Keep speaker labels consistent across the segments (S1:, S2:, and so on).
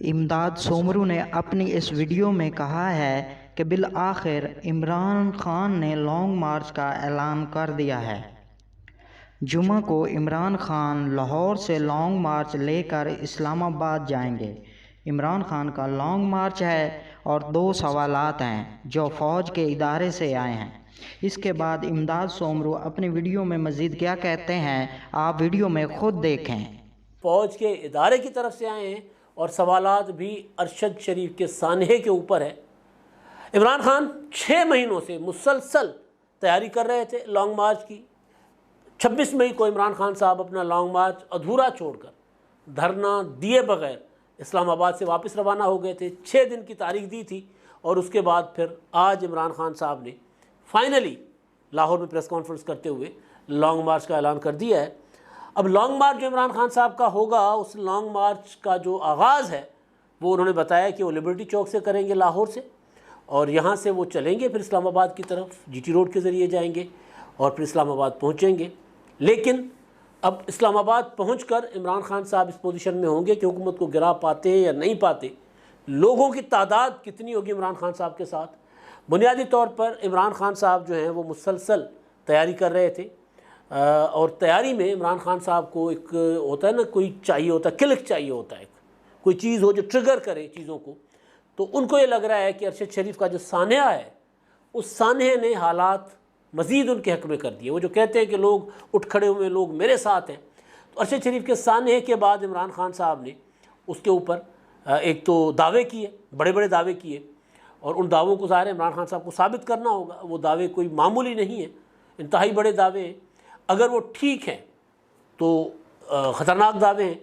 S1: इमदाद सोमरू ने अपनी इस वीडियो में कहा है कि बिल आखिर इमरान खान ने लॉन्ग मार्च का ऐलान कर दिया है। जुमा को इमरान खान लाहौर से लॉन्ग मार्च लेकर इस्लामाबाद जाएंगे। इमरान खान का लॉन्ग मार्च है और 2 सवालात हैं जो फ़ौज के इदारे से आए हैं। इसके बाद इमदाद सोमरू अपनी वीडियो में मज़ीद क्या कहते हैं, आप वीडियो में खुद देखें।
S2: फ़ौज के इदारे की तरफ से आए हैं और सवालात भी अरशद शरीफ के सानहे के ऊपर है। इमरान खान 6 महीनों से मुसलसल तैयारी कर रहे थे लॉन्ग मार्च की। 26 मई को इमरान खान साहब अपना लॉन्ग मार्च अधूरा छोड़कर धरना दिए बगैर इस्लामाबाद से वापस रवाना हो गए थे। 6 दिन की तारीख दी थी और उसके बाद फिर आज इमरान खान साहब ने फाइनली लाहौर में प्रेस कॉन्फ्रेंस करते हुए लॉन्ग मार्च का ऐलान कर दिया है। अब लॉन्ग मार्च जो इमरान खान साहब का होगा, उस लॉन्ग मार्च का जो आगाज़ है वो उन्होंने बताया कि वो लिबर्टी चौक से करेंगे लाहौर से, और यहाँ से वो चलेंगे फिर इस्लामाबाद की तरफ, जीटी रोड के ज़रिए जाएंगे और फिर इस्लामाबाद पहुँचेंगे। लेकिन अब इस्लामाबाद पहुंचकर इमरान खान साहब इस पोजीशन में होंगे कि हुकूमत को गिरा पाते या नहीं पाते, लोगों की तादाद कितनी होगी इमरान खान साहब के साथ। बुनियादी तौर पर इमरान खान साहब जो हैं वो मुसलसल तैयारी कर रहे थे और तैयारी में इमरान खान साहब को एक होता है ना, कोई चाहिए होता है, क्लिक चाहिए होता है, कोई चीज़ हो जो ट्रिगर करे चीज़ों को। तो उनको ये लग रहा है कि अरशद शरीफ का जो सान्या है, उस सान्हे ने हालात मज़ीद उनके हक़ में कर दिए। वो जो कहते हैं कि लोग उठ खड़े हुए, लोग मेरे साथ हैं, तो अरशद शरीफ के सान्हे के बाद इमरान खान साहब ने उसके ऊपर एक तो दावे किए, बड़े बड़े दावे किए, और उन दावों को ज़ाहिर है इमरान खान साहब को साबित करना होगा। वो दावे कोई मामूली नहीं है, इंतहाई बड़े दावे हैं। अगर वो ठीक हैं तो ख़तरनाक दावे हैं,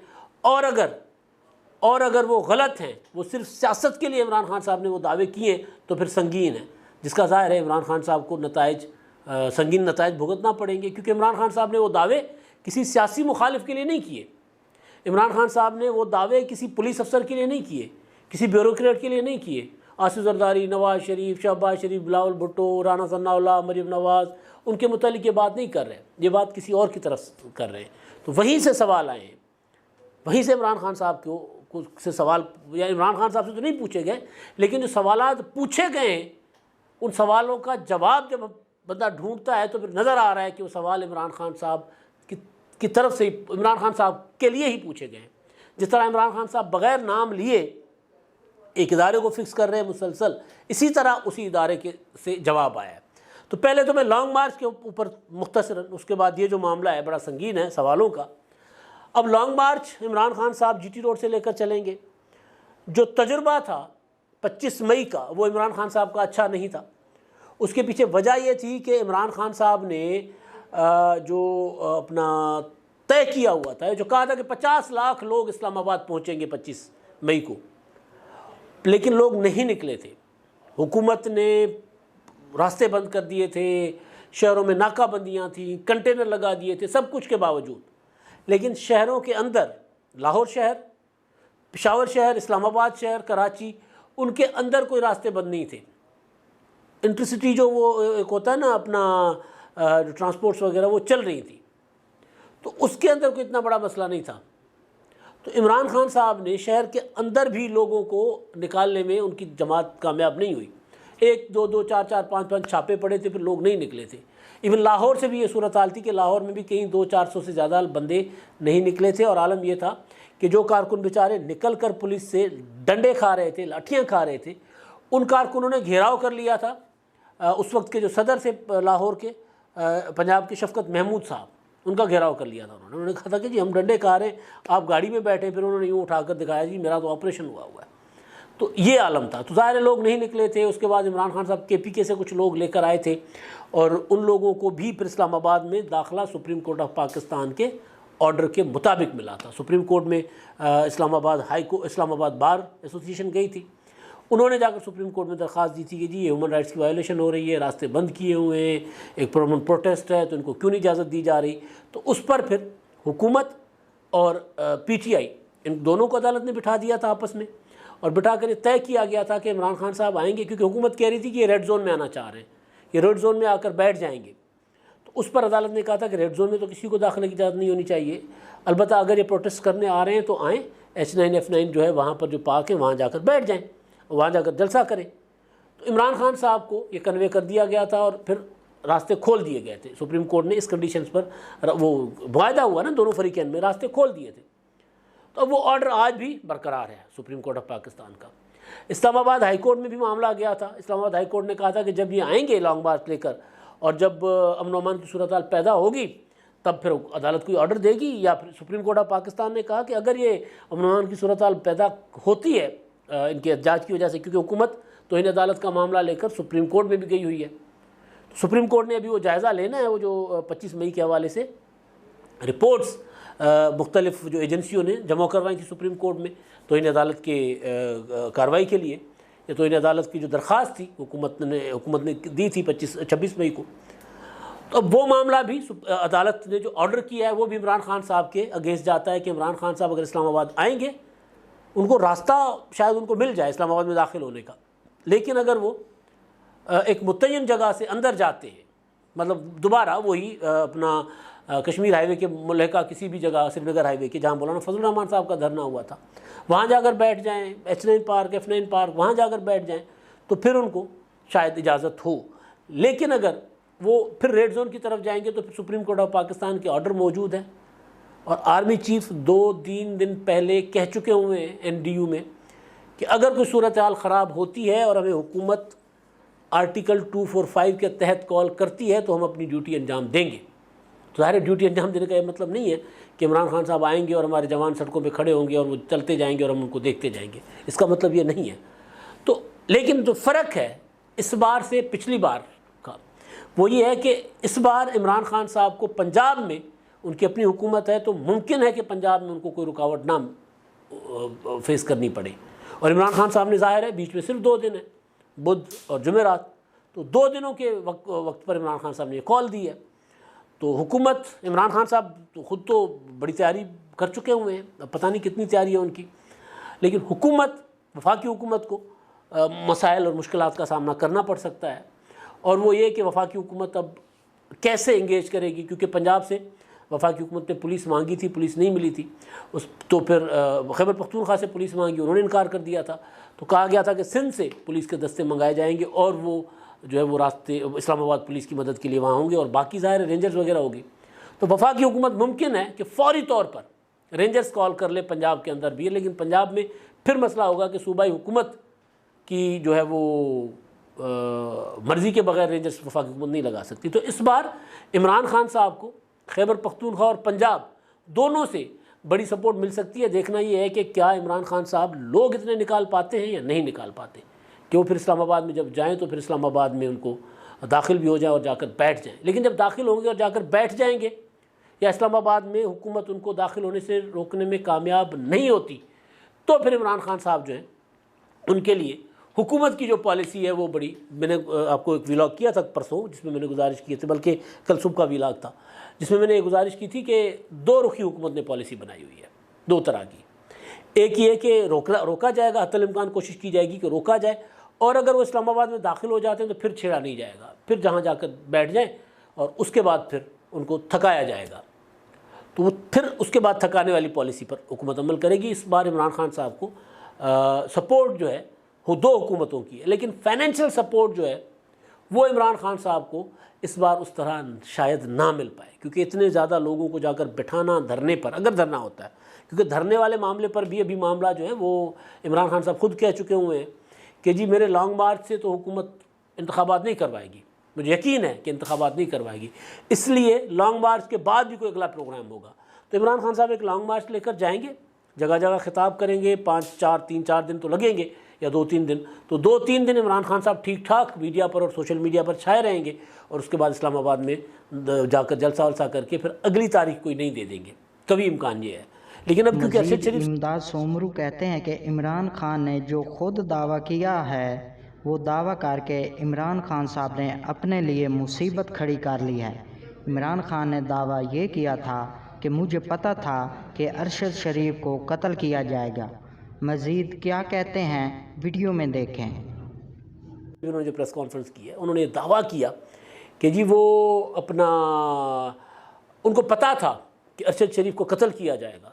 S2: और अगर वो गलत हैं, वो सिर्फ सियासत के लिए इमरान खान साहब ने वो दावे किए, तो फिर संगीन है, जिसका ज़ाहिर है इमरान खान साहब को संगीन नताइज भुगतना पड़ेंगे। क्योंकि इमरान खान साहब ने वो दावे किसी सियासी मुखालिफ के लिए नहीं किए। इमरान खान साहब ने वो दावे किसी पुलिस अफसर के लिए नहीं किए, किसी ब्यूरोक्रेट के लिए नहीं किए। आसिफ जरदारी, नवाज शरीफ, शहबाज शरीफ, बिलावल भुट्टो, राना सनाउल्लाह, मरीम नवाज़, उनके मुतालिक ये बात नहीं कर रहे हैं, ये बात किसी और की तरफ कर रहे हैं। तो वहीं से सवाल आए हैं, वहीं से इमरान खान साहब को से सवाल, या इमरान खान साहब से तो नहीं पूछे गए, लेकिन जो सवालात पूछे गए हैं उन सवालों का जवाब जब बंदा ढूंढता है तो फिर नज़र आ रहा है कि वो सवाल इमरान खान साहब की तरफ से, इमरान खान साहब के लिए ही पूछे गए हैं। जिस तरह इमरान खान साहब बग़ैर नाम लिए एक इदारे को फिक्स कर रहे हैं मुसलसल, इसी तरह उसी इदारे के से जवाब आया है। तो पहले तो मैं लॉन्ग मार्च के ऊपर मुख्तसरन, उसके बाद ये जो मामला है बड़ा संगीन है सवालों का। अब लॉन्ग मार्च इमरान खान साहब जीटी रोड से लेकर चलेंगे। जो तजुर्बा था 25 मई का, वो इमरान खान साहब का अच्छा नहीं था। उसके पीछे वजह यह थी कि इमरान खान साहब ने जो अपना तय किया हुआ था, जो कहा था कि 50 लाख लोग इस्लामाबाद पहुंचेंगे 25 मई को, लेकिन लोग नहीं निकले थे। हुकूमत ने रास्ते बंद कर दिए थे, शहरों में नाकाबंदियाँ थी, कंटेनर लगा दिए थे, सब कुछ के बावजूद। लेकिन शहरों के अंदर, लाहौर शहर, पेशावर शहर, इस्लामाबाद शहर, कराची, उनके अंदर कोई रास्ते बंद नहीं थे। इंटरसिटी जो वो एक होता है ना अपना, जो ट्रांसपोर्ट्स वगैरह, वो चल रही थी, तो उसके अंदर कोई इतना बड़ा मसला नहीं था। तो इमरान खान साहब ने शहर के अंदर भी लोगों को निकालने में उनकी जमात कामयाब नहीं हुई। 1, 2, 2, 4, 4, 5, 5 छापे पड़े थे, फिर लोग नहीं निकले थे। इवन लाहौर से भी ये सूरत हाल थी कि लाहौर में भी कहीं 200-400 से ज़्यादा बंदे नहीं निकले थे। और आलम यह था कि जो कारकुन बेचारे निकल कर पुलिस से डंडे खा रहे थे, लाठियाँ खा रहे थे, उन कारकुनों ने घेराव कर लिया था। उस वक्त के जो सदर थे लाहौर के, पंजाब के शफकत महमूद साहब, उनका घेराव कर लिया था उन्होंने कहा था कि जी हम डंडे खा रहे हैं, आप गाड़ी में बैठे। फिर उन्होंने यूँ उठाकर दिखाया, जी मेरा तो ऑपरेशन हुआ है। तो ये आलम था। तो ज़ाहिर लोग नहीं निकले थे। उसके बाद इमरान खान साहब KPK से कुछ लोग लेकर आए थे और उन लोगों को भी फिर इस्लामाबाद में दाखिला सुप्रीम कोर्ट ऑफ पाकिस्तान के ऑर्डर के मुताबिक मिला था। सुप्रीम कोर्ट में इस्लामाबाद बार एसोसिएशन गई थी, उन्होंने जाकर सुप्रीम कोर्ट में दरख्वास्त दी थी कि जी ये ह्यूमन राइट्स की वायलेशन हो रही है, रास्ते बंद किए हुए हैं, एक परमानेंट प्रोटेस्ट है, तो इनको क्यों नहीं इजाज़त दी जा रही। तो उस पर फिर हुकूमत और PTI, इन दोनों को अदालत ने बिठा दिया था आपस में, और बिठा कर तय किया गया था कि इमरान खान साहब आएंगे, क्योंकि हुकूमत कह रही थी कि ये रेड जोन में आना चाह रहे हैं, ये रेड जोन में आकर बैठ जाएंगे। तो उस पर अदालत ने कहा था कि रेड जोन में तो किसी को दाखिले की इजाज़त नहीं होनी चाहिए, अलबत्ता अगर ये प्रोटेस्ट करने आ रहे हैं तो आएँ, H9 F9 जो है वहाँ पर जो पार्क है वहाँ जाकर बैठ जाएं, वहाँ जाकर जलसा करें। तो इमरान खान साहब को ये कन्वे कर दिया गया था और फिर रास्ते खोल दिए गए थे। सुप्रीम कोर्ट ने इस कंडीशंस पर वो मुआहदा हुआ ना दोनों फरीकैन में, रास्ते खोल दिए थे। तो अब वो ऑर्डर आज भी बरकरार है सुप्रीम कोर्ट ऑफ पाकिस्तान का। इस्लामाबाद हाई कोर्ट में भी मामला गया था। इस्लामाबाद हाई कोर्ट ने कहा था कि जब ये आएंगे लॉन्ग मार्च लेकर और जब अमन अमान की सूरत हाल पैदा होगी तब फिर अदालत कोई ऑर्डर देगी, या फिर सुप्रीम कोर्ट ऑफ पाकिस्तान ने कहा कि अगर ये अमन अमान की सूरत हाल पैदा होती है इनके एहतजाज की वजह से, क्योंकि हुकूमत तो इन अदालत का मामला लेकर सुप्रीम कोर्ट में भी गई हुई है। तो सुप्रीम कोर्ट ने अभी वो जायज़ा लेना है, वो जो 25 मई के हवाले से रिपोर्ट्स मुख्तलिफ जो एजेंसियों ने जमा करवाई थी सुप्रीम कोर्ट में तो इन अदालत के कार्रवाई के लिए, या तो इन अदालत की जो दरख्वास्त थी हुकूमत ने दी थी 26 मई को। तो अब वो मामला भी अदालत ने जो ऑर्डर किया है वो भी इमरान खान साहब के अगेंस्ट जाता है कि इमरान खान साहब अगर इस्लामाबाद आएंगे उनको रास्ता शायद उनको मिल जाए इस्लामाबाद में दाखिल होने का, लेकिन अगर वो एक मुतय्यन जगह से अंदर जाते हैं, मतलब दोबारा वही अपना कश्मीर हाईवे के मुल्का किसी भी जगह, श्रीनगर हाईवे के जहाँ मौलाना फजल रहमान साहब का धरना हुआ था, वहाँ जाकर बैठ जाएँ, H9 पार्क F9 पार्क वहाँ जाकर बैठ जाएँ तो फिर उनको शायद इजाज़त हो। लेकिन अगर वो फिर रेड जोन की तरफ जाएंगे तो फिर सुप्रीम कोर्ट ऑफ पाकिस्तान के ऑर्डर मौजूद है और आर्मी चीफ 2-3 दिन पहले कह चुके हुए हैं NDU में कि अगर कोई सूरत हाल ख़राब होती है और हमें हुकूमत आर्टिकल 245 के तहत कॉल करती है तो हम अपनी ड्यूटी अंजाम देंगे। तो ज़ाहिर ड्यूटी अंजाम देने का ये मतलब नहीं है कि इमरान खान साहब आएंगे और हमारे जवान सड़कों पे खड़े होंगे और वो चलते जाएंगे और हम उनको देखते जाएंगे, इसका मतलब ये नहीं है। तो लेकिन जो फ़र्क है इस बार से पिछली बार का वो ये है कि इस बार इमरान खान साहब को पंजाब में उनकी अपनी हुकूमत है तो मुमकिन है कि पंजाब में उनको कोई रुकावट ना फेस करनी पड़े। और इमरान खान साहब ने ज़ाहिर है बीच में सिर्फ 2 दिन है, बुध और जुमेरात, तो 2 दिनों के वक्त पर इमरान खान साहब ने कॉल दी है। तो हुकूमत इमरान खान साहब तो ख़ुद तो बड़ी तैयारी कर चुके हुए हैं, अब पता नहीं कितनी तैयारी है उनकी, लेकिन हुकूमत वफाकी हुकूमत को मसाइल और मुश्किलात का सामना करना पड़ सकता है। और वो ये कि वफाकी हुकूमत अब कैसे इंगेज करेगी, क्योंकि पंजाब से वफाकी हुकूमत ने पुलिस मांगी थी, पुलिस नहीं मिली थी, तो फिर खैबर पख्तूनख्वा से पुलिस मांगी, उन्होंने इनकार कर दिया था। तो कहा गया था कि सिंध से पुलिस के दस्ते मंगाए जाएंगे और वो जो है वो रास्ते इस्लामाबाद पुलिस की मदद के लिए वहाँ होंगे और बाकी ज़ाहिर रेंजर्स वगैरह होगी। तो वफाकी हुकूमत मुमकिन है कि फ़ौरी तौर पर रेंजर्स कॉल कर ले पंजाब के अंदर भी, लेकिन पंजाब में फिर मसला होगा कि सूबाई हुकूमत की जो है वो मर्ज़ी के बगैर रेंजर्स वफाकी हुकूमत नहीं लगा सकती। तो इस बार इमरान खान साहब को खैबर पख्तूनख्वा और पंजाब दोनों से बड़ी सपोर्ट मिल सकती है। देखना ये है कि क्या इमरान खान साहब लोग इतने निकाल पाते हैं या नहीं निकाल पाते कि वो फिर इस्लामाबाद में जब जाएं तो फिर इस्लामाबाद में उनको दाखिल भी हो जाए और जाकर बैठ जाएं। लेकिन जब दाखिल होंगे और जाकर बैठ जाएंगे या इस्लामाबाद में हुकूमत उनको दाखिल होने से रोकने में कामयाब नहीं होती तो फिर इमरान खान साहब जो हैं उनके लिए हुकूमत की जो पॉलिसी है वो बड़ी, मैंने आपको एक व्लॉग किया था परसों जिसमें मैंने गुजारिश की थी, बल्कि कल सुबह का व्लॉग था जिसमें मैंने गुजारिश की थी कि 2 रुखी हुकूमत ने पॉलिसी बनाई हुई है, 2 तरह की। एक ये कि रोका जाएगा, हत्तल इम्कान कोशिश की जाएगी कि रोका जाए, और अगर वो इस्लामाबाद में दाखिल हो जाते हैं तो फिर छेड़ा नहीं जाएगा, फिर जहाँ जाकर बैठ जाएं और उसके बाद फिर उनको थकाया जाएगा। तो वो फिर उसके बाद थकाने वाली पॉलिसी पर हुकूमत अमल करेगी। इस बार इमरान खान साहब को सपोर्ट जो है वो 2 हुकूमतों की है, लेकिन फाइनेंशियल सपोर्ट जो है वो इमरान खान साहब को इस बार उस तरह शायद ना मिल पाए, क्योंकि इतने ज़्यादा लोगों को जाकर बिठाना धरने पर, अगर धरना होता है, क्योंकि धरने वाले मामले पर भी अभी मामला जो है वो इमरान खान साहब खुद कह चुके हुए हैं कि जी मेरे लॉन्ग मार्च से तो हुकूमत इंतखाबात नहीं करवाएगी, मुझे यकीन है कि इंतखाबात नहीं करवाएगी, इसलिए लॉन्ग मार्च के बाद भी कोई अगला प्रोग्राम होगा। तो इमरान खान साहब एक लॉन्ग मार्च लेकर जाएंगे, जगह जगह खिताब करेंगे, 3-4 दिन तो लगेंगे या 2-3 दिन, तो 2-3 दिन इमरान खान साहब ठीक ठाक मीडिया पर और सोशल मीडिया पर छाए रहेंगे और उसके बाद इस्लामाबाद में जाकर जलसा वलसा करके फिर अगली तारीख कोई नहीं दे देंगे, कभी इम्कान ये है। लेकिन अब क्योंकि अरशद शरीफ
S1: इमदाद सोमरू कहते हैं कि इमरान खान ने जो खुद दावा किया है वो दावा करके इमरान खान साहब ने अपने लिए मुसीबत खड़ी कर ली है। इमरान खान ने दावा ये किया था कि मुझे पता था कि अरशद शरीफ को कत्ल किया जाएगा। मज़ीद क्या कहते हैं वीडियो में देखें।
S2: उन्होंने जो प्रेस कॉन्फ्रेंस की है उन्होंने दावा किया कि जी वो अपना उनको पता था कि अरशद शरीफ को कत्ल किया जाएगा,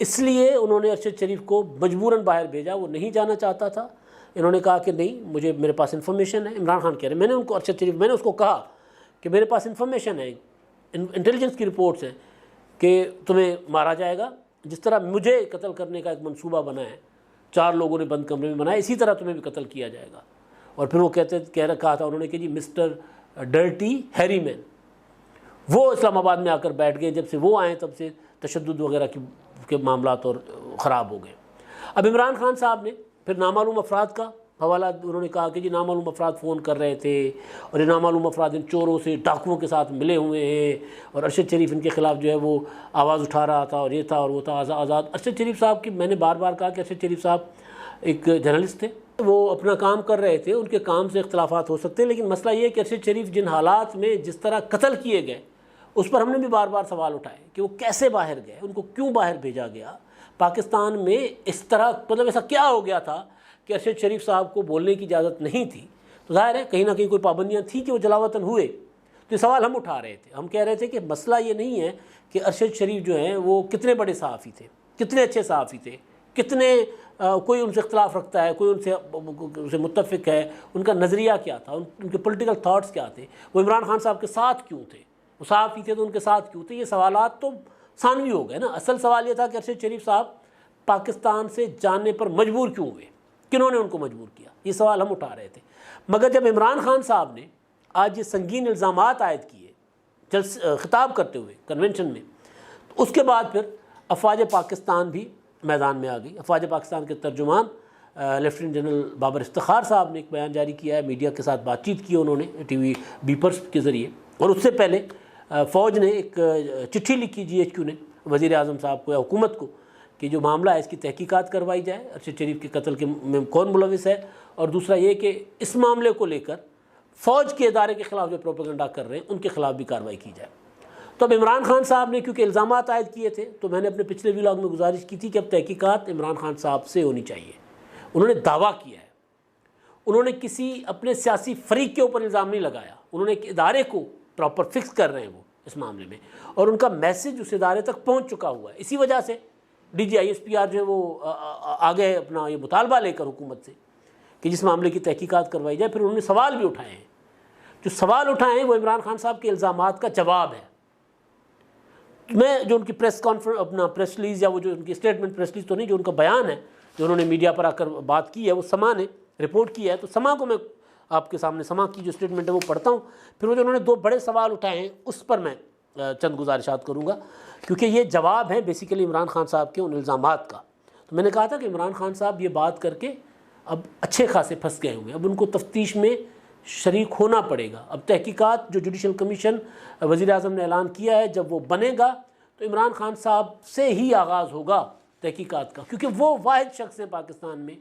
S2: इसलिए उन्होंने अरशद शरीफ को मजबूरन बाहर भेजा, वो नहीं जाना चाहता था। इन्होंने कहा कि नहीं, मेरे पास इन्फॉर्मेशन है। इमरान खान कह रहे, मैंने उसको कहा कि मेरे पास इन्फॉर्मेशन है, इंटेलिजेंस की रिपोर्ट्स हैं कि तुम्हें मारा जाएगा। जिस तरह मुझे कत्ल करने का एक मंसूबा बना है, 4 लोगों ने बंद कमरे में बनाया, इसी तरह तुम्हें भी कत्ल किया जाएगा। और फिर वो कहा था उन्होंने कि जी मिस्टर डर्टी हैरी मैन, वो इस्लामाबाद में आकर बैठ गए। जब से वो आए तब से तशद्दुद वगैरह के मामलात और ख़राब हो गए। अब इमरान खान साहब ने फिर नामालूम अफराद का हवाला, उन्होंने कहा कि जी नामालूम अफराद फ़ोन कर रहे थे और ये नामालूम अफराद इन चोरों से, डाकुओं के साथ मिले हुए हैं और अरशद शरीफ इनके ख़िलाफ़ जो है वो आवाज़ उठा रहा था और ये था और वो था। आज़ाद अरशद शरीफ साहब की, मैंने बार बार कहा कि अरशद शरीफ साहब एक जर्नलिस्ट थे, वो अपना काम कर रहे थे, उनके काम से इख्तलाफात हो सकते हैं, लेकिन मसला ये है कि अरशद शरीफ जिन हालात में जिस तरह कत्ल किए गए उस पर हमने भी बार बार सवाल उठाए कि वो कैसे बाहर गए, उनको क्यों बाहर भेजा गया। पाकिस्तान में इस तरह मतलब ऐसा क्या हो गया था कि अरशद शरीफ साहब को बोलने की इजाज़त नहीं थी। तो जाहिर है कहीं ना कहीं कोई पाबंदियाँ थी कि वो जलावतन हुए। तो ये सवाल हम उठा रहे थे, हम कह रहे थे कि मसला ये नहीं है कि अरशद शरीफ जो हैं वो कितने बड़े सहाफ़ी थे, कितने अच्छे सहाफ़ी थे, कितने कोई उनसे इख्तलाफ रखता है, कोई उनसे मुत्तफ़िक है, उनका नज़रिया क्या था, उनके पॉलिटिकल थाट्स क्या थे, वो इमरान खान साहब के साथ क्यों थे, वो सहाफ़ी थे तो उनके साथ क्यों थे। ये सवालात तो सानवी हो गए ना। असल सवाल ये था कि अरशद शरीफ साहब पाकिस्तान से जाने पर मजबूर क्यों हुए, किन्होंने उनको मजबूर किया, ये सवाल हम उठा रहे थे। मगर जब इमरान खान साहब ने आज ये संगीन इल्ज़ामात आयद किए खिताब करते हुए कन्वेंशन में, तो उसके बाद फिर अफवाज पाकिस्तान भी मैदान में आ गई। अफवाज पाकिस्तान के तर्जुमान लेफ्टिनेंट जनरल बाबर इफ्तिखार साहब ने एक बयान जारी किया है, मीडिया के साथ बातचीत की उन्होंने टीवी बीपर्स के ज़रिए। और उससे पहले फ़ौज ने एक चिट्ठी लिखी GHQ ने वज़ीर आज़म साहब को या हुकूमत को कि जो मामला है इसकी तहकीकात करवाई जाए, अरशद शरीफ के कत्ल के में कौन मुलविस है, और दूसरा ये कि इस मामले को लेकर फ़ौज के इदारे के ख़िलाफ़ जो प्रोपेगेंडा कर रहे हैं उनके ख़िलाफ़ भी कार्रवाई की जाए। तो अब इमरान खान साहब ने क्योंकि इल्ज़ामात आयद किए थे, तो मैंने अपने पिछले व्लॉग में गुजारिश की थी कि अब तहकीकात इमरान खान साहब से होनी चाहिए। उन्होंने दावा किया है, उन्होंने किसी अपने सियासी फरीक के ऊपर इल्ज़ाम नहीं लगाया, उन्होंने एक इदारे को प्रॉपर फिक्स कर रहे हैं वो इस मामले में, और उनका मैसेज उस इदारे तक पहुँच चुका हुआ है। इसी वजह से DG ISPR जो है वो आगे अपना ये मुतालबा लेकर हुकूमत से कि जिस मामले की तहकीकात करवाई जाए। फिर उन्होंने सवाल भी उठाए हैं, जो सवाल उठाए हैं वो इमरान खान साहब के इल्ज़ामात का जवाब है। मैं जो उनकी प्रेस कॉन्फ्रेंस, अपना प्रेस रिलीज़ या वो जो उनकी स्टेटमेंट, प्रेस रिलीज़ तो नहीं, जो उनका बयान है जो उन्होंने मीडिया पर आकर बात की है, वो समा ने रिपोर्ट किया है। तो समा को मैं आपके सामने समा की जो स्टेटमेंट है वो पढ़ता हूँ, फिर वो जो उन्होंने 2 बड़े सवाल उठाए हैं उस पर मैं चंद गुजारिशात करूँगा, क्योंकि ये जवाब है बेसिकली इमरान खान साहब के उन इल्ज़ामात का। तो मैंने कहा था कि इमरान खान साहब ये बात करके अब अच्छे खासे फंस गए होंगे, अब उनको तफ्तीश में शरीक होना पड़ेगा। अब तहकीकात जो जुडिशल कमीशन वज़ीर आज़म ने ऐलान किया है, जब वो बनेगा तो इमरान खान साहब से ही आगाज़ होगा तहकीकात का, क्योंकि वो वाहिद शख्स हैं पाकिस्तान में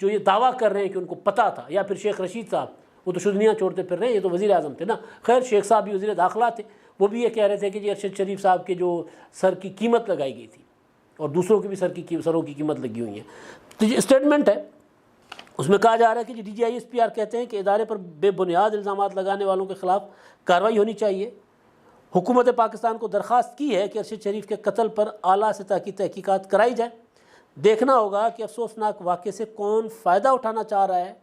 S2: जो ये दावा कर रहे हैं कि उनको पता था। या फिर शेख रशीद साहब, वो तो शुद्नियाँ छोड़ते फिर रहे हैं, ये तो वज़ीर आज़म थे ना। खैर शेख साहब भी वज़ीर दाखिला थे, वो भी ये कह रहे थे कि जी अरशद शरीफ साहब के जो सर की कीमत लगाई गई थी और दूसरों की भी सरों की कीमत लगी हुई है। तो ये स्टेटमेंट है, उसमें कहा जा रहा है कि DG ISPR कहते हैं कि इदारे पर बेबुनियाद इल्ज़ामात लगाने वालों के ख़िलाफ़ कार्रवाई होनी चाहिए। हुकूमत पाकिस्तान को दरख्वास्त की है कि अरशद शरीफ के कत्ल पर आला सतह की तहकीकात कराई जाए। देखना होगा कि अफसोसनाक वाक़े से कौन फ़ायदा उठाना चाह रहा है,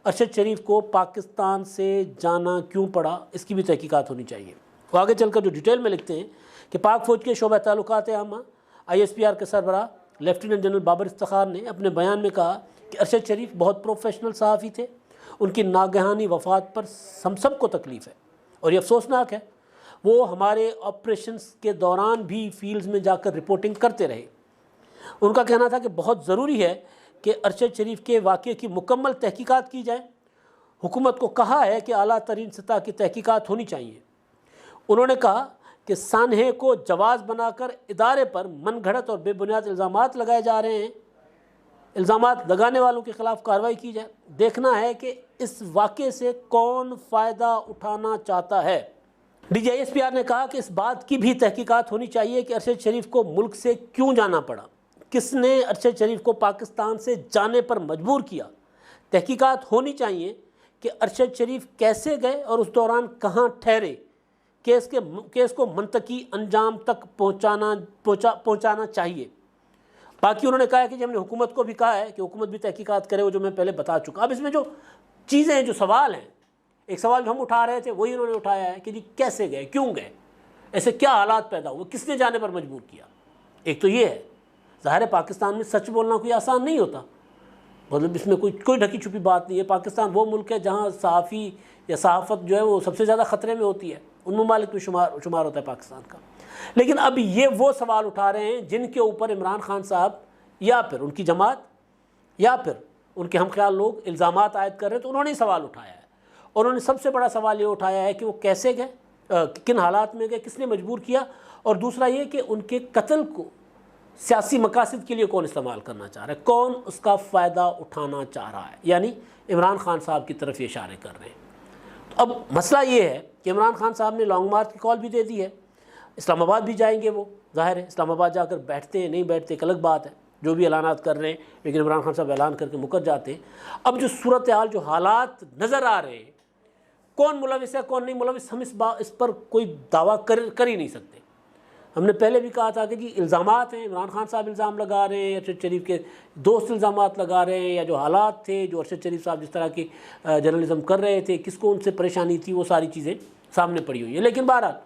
S2: अरशद शरीफ को पाकिस्तान से जाना क्यों पड़ा, इसकी भी तहकीकात होनी चाहिए। वो आगे चलकर जो डिटेल में लिखते हैं कि पाक फ़ौज के शोबा ताल्लुकात आमा ISPR के सरबराह लेफ्टिनेंट जनरल बाबर इफ्तिखार ने अपने बयान में कहा कि अरशद शरीफ बहुत प्रोफेशनल सहाफ़ी थे, उनकी नागहानी वफ़ात पर हम सब को तकलीफ़ है और ये अफसोसनाक है। वो हमारे ऑपरेशंस के दौरान भी फील्ड्स में जाकर रिपोर्टिंग करते रहे। उनका कहना था कि बहुत ज़रूरी है कि अरशद शरीफ के वाक़े की मुकम्मल तहकीकात की जाए। हुकूमत को कहा है कि आला तरीन सतह की तहकीकात होनी चाहिए। उन्होंने कहा कि सानहे को जवाज़ बनाकर इदारे पर मनगढ़ंत और बेबुनियाद इल्ज़ामात लगाए जा रहे हैं। इल्ज़ामात लगाने वालों के ख़िलाफ़ कार्रवाई की जाए। देखना है कि इस वाक़े से कौन फ़ायदा उठाना चाहता है। DG ISPR ने कहा कि इस बात की भी तहकीकात होनी चाहिए कि अरशद शरीफ को मुल्क से क्यों जाना पड़ा, किसने अरशद शरीफ को पाकिस्तान से जाने पर मजबूर किया। तहकीकात होनी चाहिए कि अरशद शरीफ कैसे गए और उस दौरान कहाँ ठहरे। केस को मंतकी अंजाम तक पहुँचाना चाहिए। बाकी उन्होंने कहा है कि हमने हुकूमत को भी कहा है कि हुकूमत भी तहकीकात करे, वो जो मैं पहले बता चुका। अब इसमें जो चीज़ें हैं, जो सवाल हैं, एक सवाल जो हम उठा रहे थे वही उन्होंने उठाया है कि जी कैसे गए, क्यों गए, ऐसे क्या हालात पैदा हुए, किसने जाने पर मजबूर किया। एक तो ये है, ज़ाहिर है पाकिस्तान में सच बोलना कोई आसान नहीं होता, मतलब इसमें कोई ढकी छुपी बात नहीं है। पाकिस्तान वो मुल्क है जहाँ सहाफ़ी या सहाफ़त जो है वो सबसे ज़्यादा ख़तरे में होती है, उन ममालिक में शुमार होता है पाकिस्तान का। लेकिन अब ये वो सवाल उठा रहे हैं जिनके ऊपर इमरान खान साहब या फिर उनकी जमात या फिर उनके हमख्याल लोग इल्ज़ामात आयद कर रहे हैं। तो उन्होंने सवाल उठाया है, और उन्होंने सबसे बड़ा सवाल ये उठाया है कि वो कैसे गए, किन हालात में गए, किसने मजबूर किया, और दूसरा ये कि उनके कत्ल को सियासी मकासद के लिए कौन इस्तेमाल करना चाह रहा है, कौन उसका फ़ायदा उठाना चाह रहा है, यानी इमरान खान साहब की तरफ ये इशारे कर रहे हैं। तो अब मसला ये है कि इमरान खान साहब ने लॉन्ग मार्च की कॉल भी दे दी है, इस्लामाबाद भी जाएंगे वो, ज़ाहिर है इस्लामाबाद जाकर बैठते हैं नहीं बैठते एक अलग बात है, जो भी ऐलानात कर रहे हैं, लेकिन इमरान खान साहब ऐलान करके मुकर जाते हैं। अब जो सूरत हाल, जो हालात नज़र आ रहे हैं, कौन मुलविस है कौन नहीं मुलविस, हम इस पर कोई दावा कर ही नहीं सकते। हमने पहले भी कहा था कि जी इल्ज़ामात हैं, इमरान खान साहब इल्ज़ाम लगा रहे हैं, अरशद शरीफ के दोस्त इल्ज़ामात लगा रहे हैं, या जो हालात थे, जो अरशद शरीफ साहब जिस तरह की जर्नलिज़म कर रहे थे, किसको उनसे परेशानी थी, वो सारी चीज़ें सामने पड़ी हुई है। लेकिन बहरहाल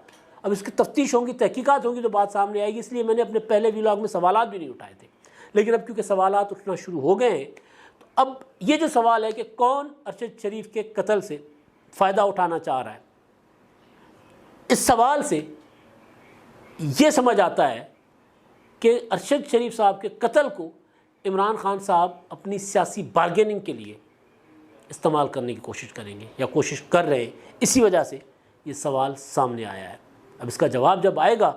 S2: अब इसकी तफ्तीश होंगी, तहकीकात होंगी तो बात सामने आएगी। इसलिए मैंने अपने पहले व्लॉग में सवालात भी नहीं उठाए थे, लेकिन अब क्योंकि सवालात उठना शुरू हो गए हैं, तो अब ये जो सवाल है कि कौन अरशद शरीफ के कत्ल से फ़ायदा उठाना चाह रहा है, इस सवाल से ये समझ आता है कि अरशद शरीफ साहब के कत्ल को इमरान खान साहब अपनी सियासी बार्गेनिंग के लिए इस्तेमाल करने की कोशिश करेंगे या कोशिश कर रहे हैं। इसी वजह से ये सवाल सामने आया है। अब इसका जवाब जब आएगा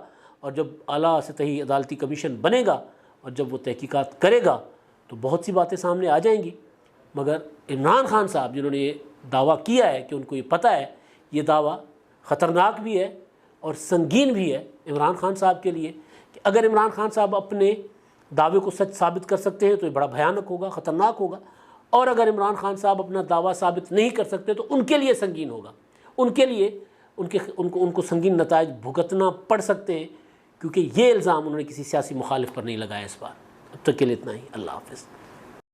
S2: और जब आला सतही अदालती कमीशन बनेगा और जब वो तहकीकात करेगा तो बहुत सी बातें सामने आ जाएंगी। मगर इमरान खान साहब जिन्होंने ये दावा किया है कि उनको ये पता है, ये दावा ख़तरनाक भी है और संगीन भी है इमरान खान साहब के लिए, कि अगर इमरान खान साहब अपने दावे को सच साबित कर सकते हैं तो ये बड़ा भयानक होगा, ख़तरनाक होगा, और अगर इमरान खान साहब अपना दावा साबित नहीं कर सकते तो उनके लिए संगीन होगा, उनके लिए उनको संगीन नताइज भुगतना पड़ सकते हैं, क्योंकि ये इल्ज़ाम उन्होंने किसी सियासी मुखालिफ पर नहीं लगाया इस बार। अब तक के लिए इतना ही। अल्लाह हाफ़िज़।